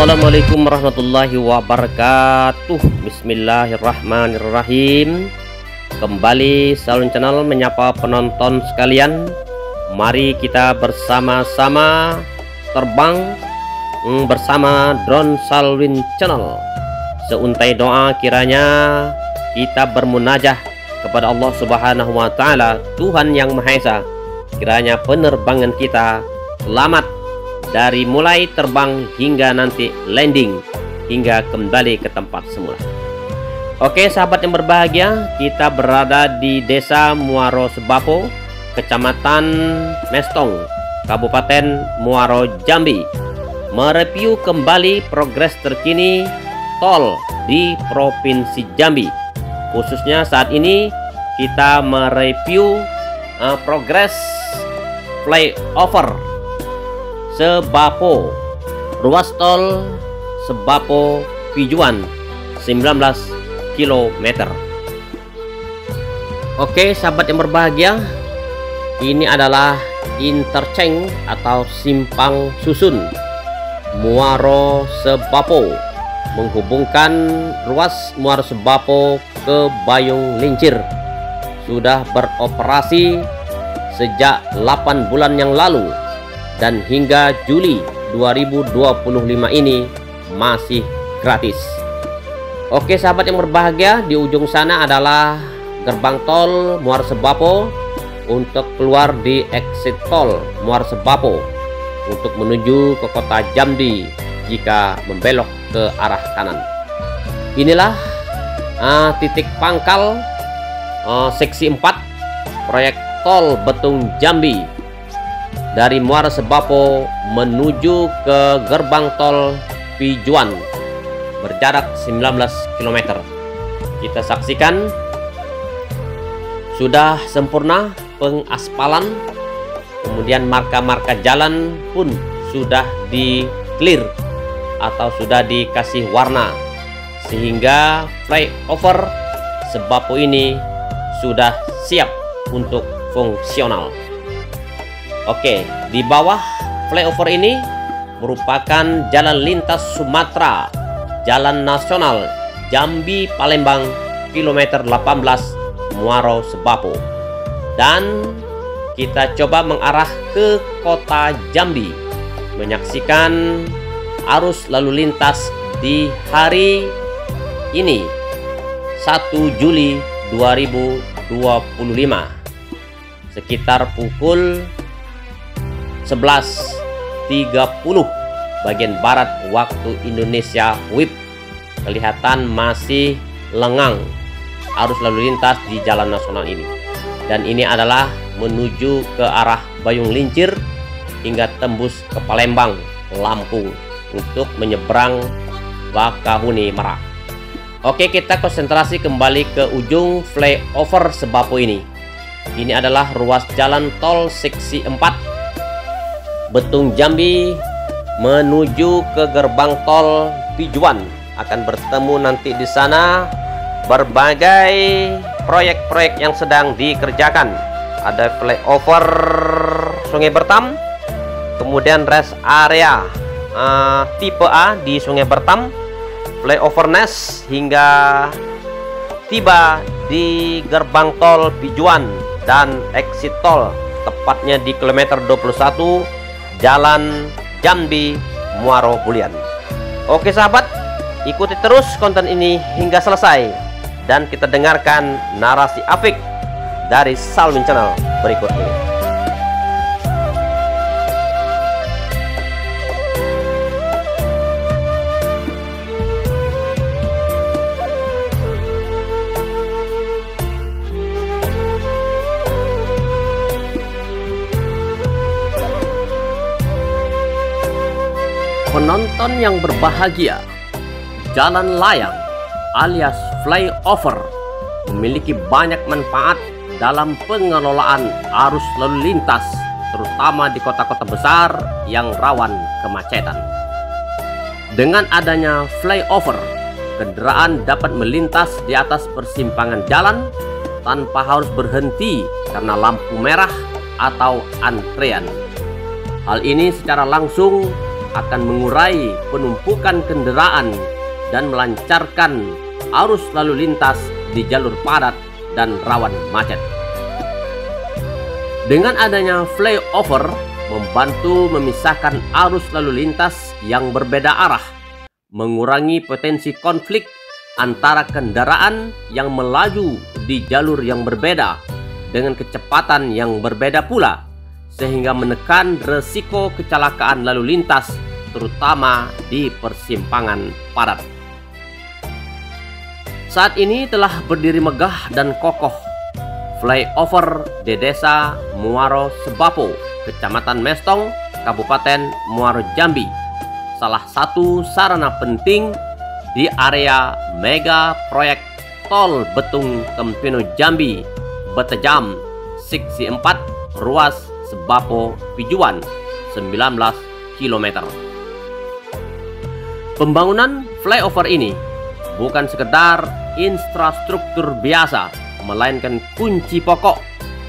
Assalamualaikum warahmatullahi wabarakatuh. Bismillahirrahmanirrahim. Kembali Salwin Channel menyapa penonton sekalian. Mari kita bersama-sama terbang bersama drone Salwin Channel. Seuntai doa kiranya kita bermunajah kepada Allah Subhanahu wa Ta'ala, Tuhan yang Maha Esa. Kiranya penerbangan kita selamat dari mulai terbang hingga nanti landing, hingga kembali ke tempat semula. Oke sahabat yang berbahagia, kita berada di Desa Muaro Sebapo, Kecamatan Mestong, Kabupaten Muaro, Jambi, mereview kembali progres terkini tol di Provinsi Jambi. Khususnya saat ini kita mereview progres flyover Sebapo, ruas tol Sebapo Pijuan 19 km. Oke sahabat yang berbahagia, ini adalah interchange atau simpang susun Muaro Sebapo, menghubungkan ruas Muaro Sebapo ke Bayung Lincir. Sudah beroperasi sejak 8 bulan yang lalu, dan hingga Juli 2025 ini masih gratis. Oke sahabat yang berbahagia, di ujung sana adalah gerbang tol Muaro Sebapo untuk keluar di exit tol Muaro Sebapo untuk menuju ke kota Jambi jika membelok ke arah kanan. Inilah titik pangkal seksi 4 proyek tol Betung Jambi dari Muaro Sebapo menuju ke gerbang tol Pijuan berjarak 19 km. Kita saksikan sudah sempurna pengaspalan, kemudian marka-marka jalan pun sudah di clear atau sudah dikasih warna, sehingga flyover Sebapo ini sudah siap untuk fungsional. Oke, di bawah flyover ini merupakan jalan lintas Sumatera, jalan nasional Jambi Palembang kilometer 18 Muaro Sebapo. Dan kita coba mengarah ke kota Jambi, menyaksikan arus lalu lintas di hari ini 1 Juli 2025 sekitar pukul 11.30 bagian barat waktu Indonesia WIB. Kelihatan masih lengang arus lalu lintas di jalan nasional ini, dan ini adalah menuju ke arah Bayung Lincir hingga tembus ke Palembang, Lampung untuk menyeberang Bakahuni Merak. Oke, kita konsentrasi kembali ke ujung flyover Sebapo ini. Ini adalah ruas jalan tol seksi 4 Betung Jambi menuju ke gerbang tol Pijuan. Akan bertemu nanti di sana berbagai proyek-proyek yang sedang dikerjakan. Ada flyover Sungai Bertam, kemudian rest area tipe A di Sungai Bertam, flyover Nes hingga tiba di gerbang tol Pijuan dan exit tol tepatnya di kilometer 21 Jalan Jambi Muaro Bulian. Oke sahabat, ikuti terus konten ini hingga selesai, dan kita dengarkan narasi Afik dari Salwin Channel berikut ini. Penonton yang berbahagia, jalan layang alias flyover memiliki banyak manfaat dalam pengelolaan arus lalu lintas, terutama di kota-kota besar yang rawan kemacetan. Dengan adanya flyover, kendaraan dapat melintas di atas persimpangan jalan tanpa harus berhenti karena lampu merah atau antrean. Hal ini secara langsung akan mengurai penumpukan kendaraan dan melancarkan arus lalu lintas di jalur padat dan rawan macet. Dengan adanya flyover membantu memisahkan arus lalu lintas yang berbeda arah, mengurangi potensi konflik antara kendaraan yang melaju di jalur yang berbeda dengan kecepatan yang berbeda pula, sehingga menekan resiko kecelakaan lalu lintas terutama di persimpangan padat. Saat ini telah berdiri megah dan kokoh flyover di Desa Muaro Sebapo, Kecamatan Mestong, Kabupaten Muaro Jambi, salah satu sarana penting di area mega proyek tol Betung Tempino Jambi Betejam Seksi 4 ruas Sebapo Pijuan 19 km. Pembangunan flyover ini bukan sekedar infrastruktur biasa, melainkan kunci pokok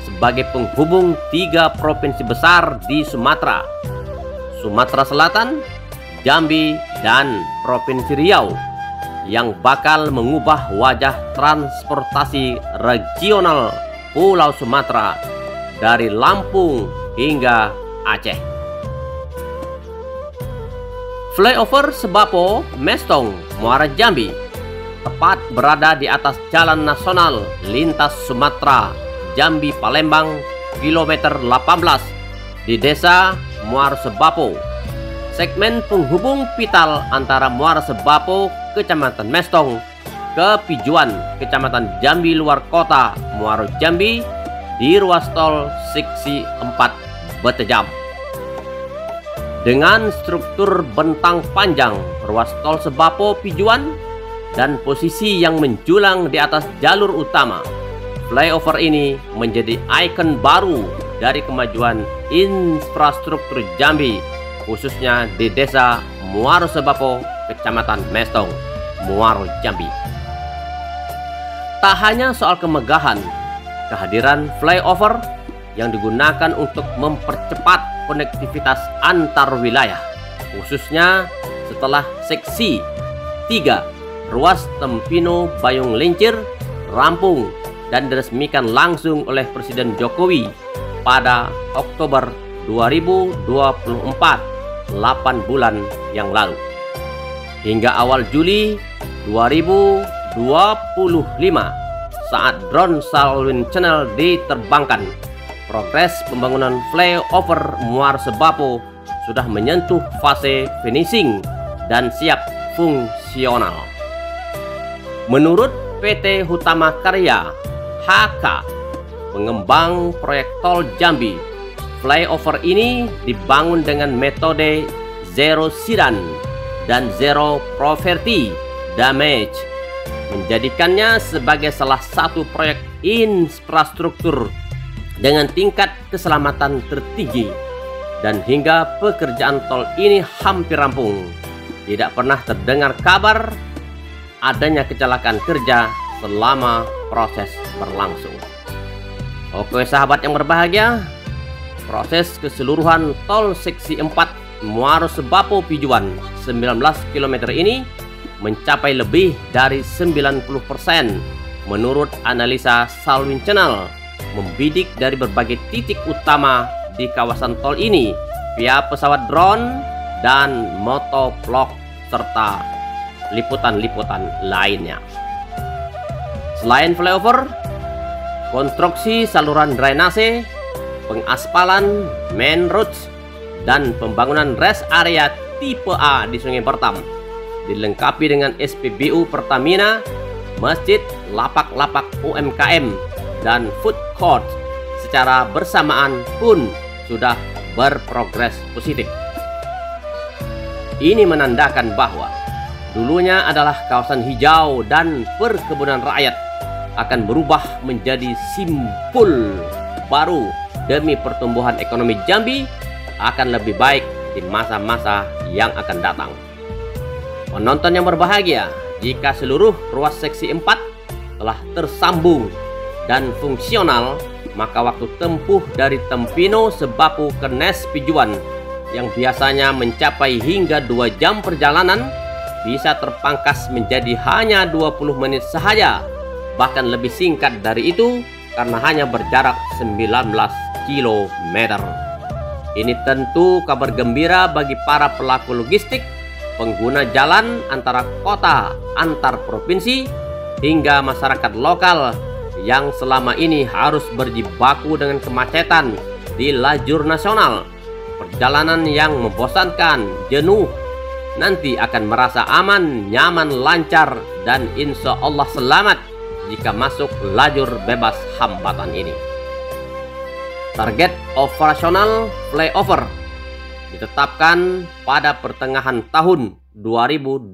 sebagai penghubung 3 provinsi besar di Sumatera, Sumatera Selatan, Jambi, dan Provinsi Riau, yang bakal mengubah wajah transportasi regional Pulau Sumatera dari Lampung hingga Aceh. Flyover Sebapo Mestong Muara Jambi tepat berada di atas Jalan Nasional Lintas Sumatera Jambi Palembang kilometer 18 di Desa Muara Sebapo. Segmen penghubung vital antara Muara Sebapo Kecamatan Mestong ke Pijuan Kecamatan Jambi Luar Kota Muaro Jambi di ruas tol Seksi 4 Betejam. Dengan struktur bentang panjang ruas tol Sebapo Pijuan dan posisi yang menjulang di atas jalur utama, flyover ini menjadi ikon baru dari kemajuan infrastruktur Jambi, khususnya di Desa Muaro Sebapo, Kecamatan Mestong, Muaro Jambi. Tak hanya soal kemegahan, kehadiran flyover yang digunakan untuk mempercepat konektivitas antar wilayah, khususnya setelah Seksi 3 ruas Tempino Bayung Lincir rampung dan diresmikan langsung oleh Presiden Jokowi pada Oktober 2024, 8 bulan yang lalu. Hingga awal Juli 2025 saat drone Salween Channel diterbangkan, progres pembangunan flyover Muara Sebapo sudah menyentuh fase finishing dan siap fungsional. Menurut PT Hutama Karya HK, pengembang proyek tol Jambi, flyover ini dibangun dengan metode zero sidan dan zero property damage, menjadikannya sebagai salah satu proyek infrastruktur dengan tingkat keselamatan tertinggi. Dan hingga pekerjaan tol ini hampir rampung, tidak pernah terdengar kabar adanya kecelakaan kerja selama proses berlangsung. Oke sahabat yang berbahagia, proses keseluruhan tol Seksi 4 Muaro Sebapo Pijuan 19 km ini mencapai lebih dari 90% menurut analisa Salween Channel, membidik dari berbagai titik utama di kawasan tol ini via pesawat drone dan motovlog serta liputan-liputan lainnya. Selain flyover, konstruksi saluran drainase, pengaspalan main roads, dan pembangunan rest area tipe A di Sungai Bertam dilengkapi dengan SPBU Pertamina, masjid, lapak-lapak UMKM, dan food court secara bersamaan pun sudah berprogres positif. Ini menandakan bahwa dulunya adalah kawasan hijau dan perkebunan rakyat akan berubah menjadi simbol baru demi pertumbuhan ekonomi Jambi akan lebih baik di masa-masa yang akan datang. Penonton yang berbahagia, jika seluruh ruas Seksi 4 telah tersambung dan fungsional, maka waktu tempuh dari Tempino Sebapo ke Nes Pijuan yang biasanya mencapai hingga 2 jam perjalanan bisa terpangkas menjadi hanya 20 menit saja, bahkan lebih singkat dari itu karena hanya berjarak 19 km. Ini tentu kabar gembira bagi para pelaku logistik, pengguna jalan antara kota, antar provinsi, hingga masyarakat lokal yang selama ini harus berjibaku dengan kemacetan di lajur nasional. Perjalanan yang membosankan, jenuh, nanti akan merasa aman, nyaman, lancar, dan insya Allah selamat jika masuk lajur bebas hambatan ini. Target operasional flyover ditetapkan pada pertengahan tahun 2025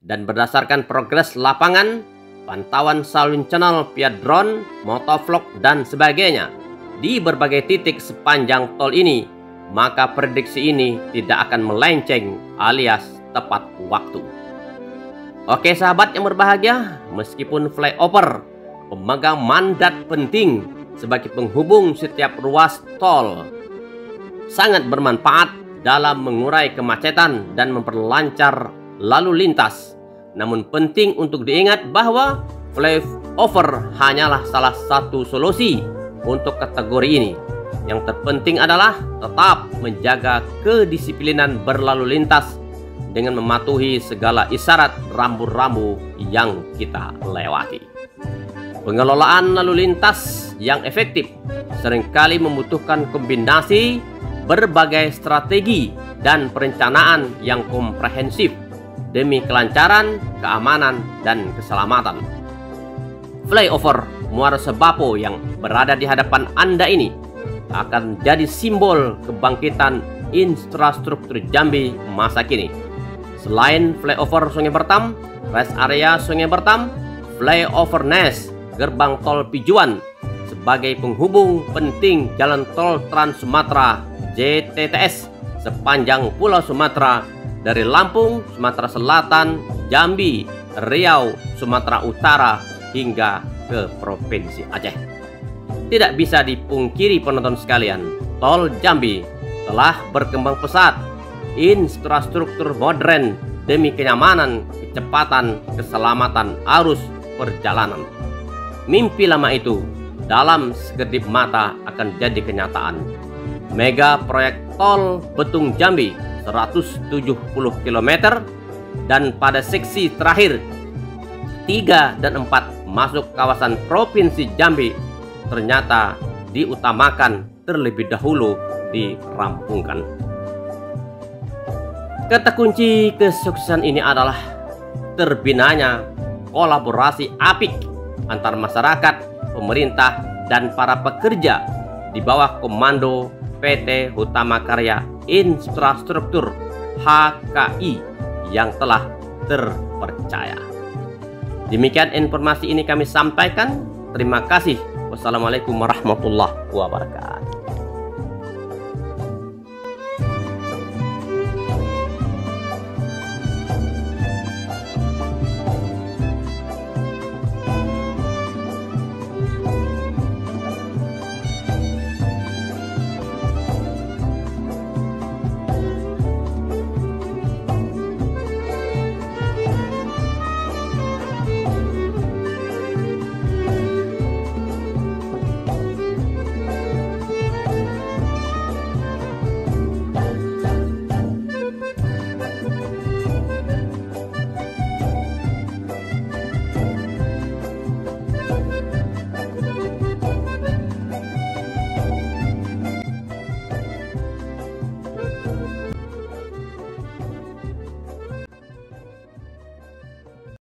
dan berdasarkan progres lapangan, pantauan salin channel via drone, motovlog, dan sebagainya di berbagai titik sepanjang tol ini, maka prediksi ini tidak akan melenceng alias tepat waktu. Oke sahabat yang berbahagia, meskipun flyover pemegang mandat penting sebagai penghubung setiap ruas tol, sangat bermanfaat dalam mengurai kemacetan dan memperlancar lalu lintas. Namun penting untuk diingat bahwa flyover hanyalah salah satu solusi untuk kategori ini. Yang terpenting adalah tetap menjaga kedisiplinan berlalu lintas dengan mematuhi segala isyarat rambu-rambu yang kita lewati. Pengelolaan lalu lintas yang efektif seringkali membutuhkan kombinasi berbagai strategi dan perencanaan yang komprehensif demi kelancaran, keamanan, dan keselamatan. Flyover Muara Sebapo yang berada di hadapan Anda ini akan jadi simbol kebangkitan infrastruktur Jambi masa kini. Selain flyover Sungai Bertam, rest area Sungai Bertam, flyover Nes, gerbang tol Pijuan sebagai penghubung penting jalan tol Trans Sumatera JTTS sepanjang Pulau Sumatera dari Lampung, Sumatera Selatan, Jambi, Riau, Sumatera Utara hingga ke Provinsi Aceh. Tidak bisa dipungkiri penonton sekalian, tol Jambi telah berkembang pesat, infrastruktur modern demi kenyamanan, kecepatan, keselamatan arus perjalanan. Mimpi lama itu dalam sekedip mata akan jadi kenyataan. Mega proyek tol Betung Jambi 170 km dan pada seksi terakhir 3 dan 4 masuk kawasan Provinsi Jambi ternyata diutamakan terlebih dahulu dirampungkan. Kata kunci kesuksesan ini adalah terbinanya kolaborasi apik antar masyarakat, pemerintah, dan para pekerja di bawah komando PT Hutama Karya Infrastruktur HKI yang telah terpercaya. Demikian informasi ini kami sampaikan. Terima kasih. Wassalamualaikum warahmatullahi wabarakatuh.